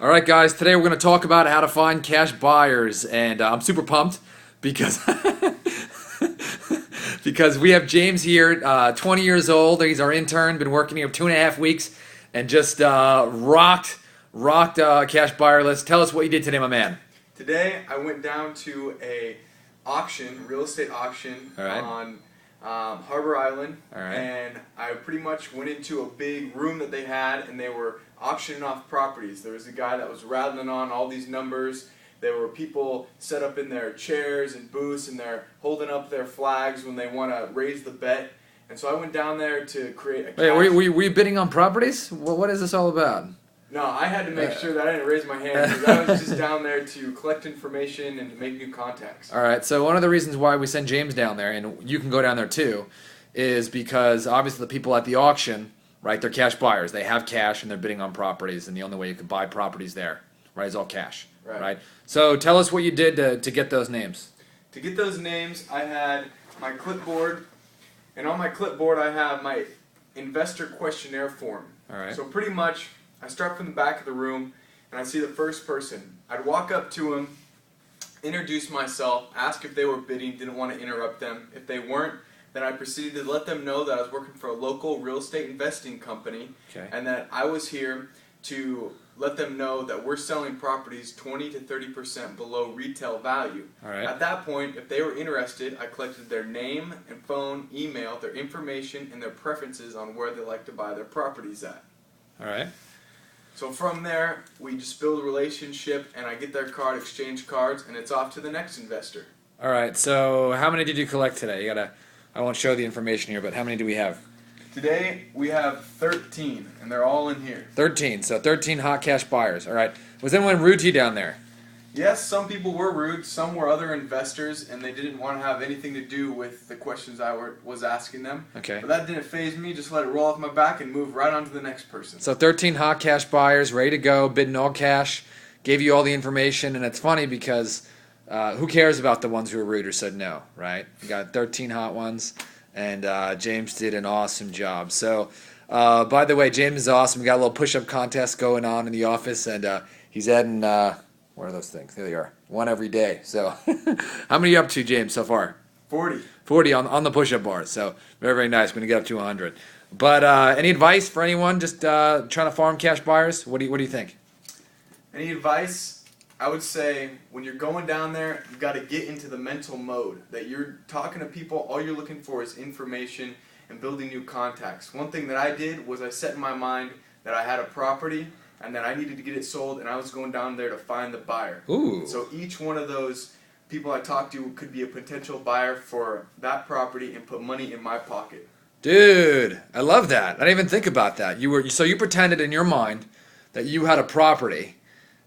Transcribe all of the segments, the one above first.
All right, guys. Today we're going to talk about how to find cash buyers, and I'm super pumped because because we have James here, 20 years old. He's our intern. Been working here 2.5 weeks, and just rocked cash buyer list. Tell us what you did today, my man. Today I went down to a auction, real estate auction on Harbor Island, and I pretty much went into a big room that they had, and they were auctioning off properties. There was a guy that was rattling on all these numbers. There were people set up in their chairs and booths, and they're holding up their flags when they want to raise the bet. And so I went down there to create a cash. Wait, were you bidding on properties? What is this all about? No, I had to make sure that I didn't raise my hand because I was just down there to collect information and to make new contacts. All right, so one of the reasons why we send James down there, and you can go down there too, is because obviously the people at the auction, right, they're cash buyers. They have cash and they're bidding on properties, and the only way you can buy properties there, right, is all cash, right? So tell us what you did to get those names. To get those names, I had my clipboard, and on my clipboard I have my investor questionnaire form. All right. So pretty much, I start from the back of the room, and I see the first person. I'd walk up to them, introduce myself, ask if they were bidding, didn't want to interrupt them. If they weren't, then I proceeded to let them know that I was working for a local real estate investing company, and that I was here to let them know that we're selling properties 20 to 30% below retail value. All right. At that point, if they were interested, I collected their name and phone, email, their information, and their preferences on where they like to buy their properties at. All right. So from there, we just build a relationship, and I get their card, exchange cards, and it's off to the next investor. All right, so how many did you collect today? I won't show the information here, but how many do we have? Today, we have 13, and they're all in here. 13, so 13 hot cash buyers. All right, was anyone rude to you down there? Yes, some people were rude, some were other investors, and they didn't want to have anything to do with the questions I was asking them. Okay. But that didn't faze me, just let it roll off my back and move right on to the next person. So 13 hot cash buyers, ready to go, bidding all cash, gave you all the information, and it's funny because who cares about the ones who were rude or said no, right? You got 13 hot ones, and James did an awesome job. So, by the way, James is awesome. We got a little push-up contest going on in the office, and he's adding... what are those things? There they are. One every day. So, how many are you up to, James, so far? 40. 40 on the push-up bars. So, very, very nice. We're going to get up to 100. But any advice for anyone just trying to farm cash buyers? What do you think? Any advice? I would say when you're going down there, you've got to get into the mental mode that you're talking to people. All you're looking for is information and building new contacts. One thing that I did was I set in my mind that I had a property and that I needed to get it sold, and I was going down there to find the buyer. Ooh. So each one of those people I talked to could be a potential buyer for that property and put money in my pocket. Dude, I love that. I didn't even think about that. So you pretended in your mind that you had a property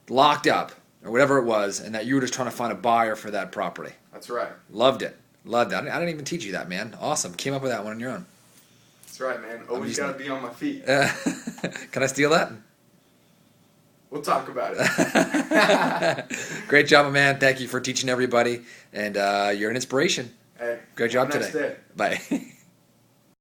locked up, or whatever it was, and that you were just trying to find a buyer for that property. That's right. Loved it. Loved it. I didn't even teach you that, man. Awesome. Came up with that one on your own. That's right, man. Always got to be on my feet. Can I steal that? We'll talk about it. Great job, my man. Thank you for teaching everybody, and you're an inspiration. Hey, great job today. Day. Bye.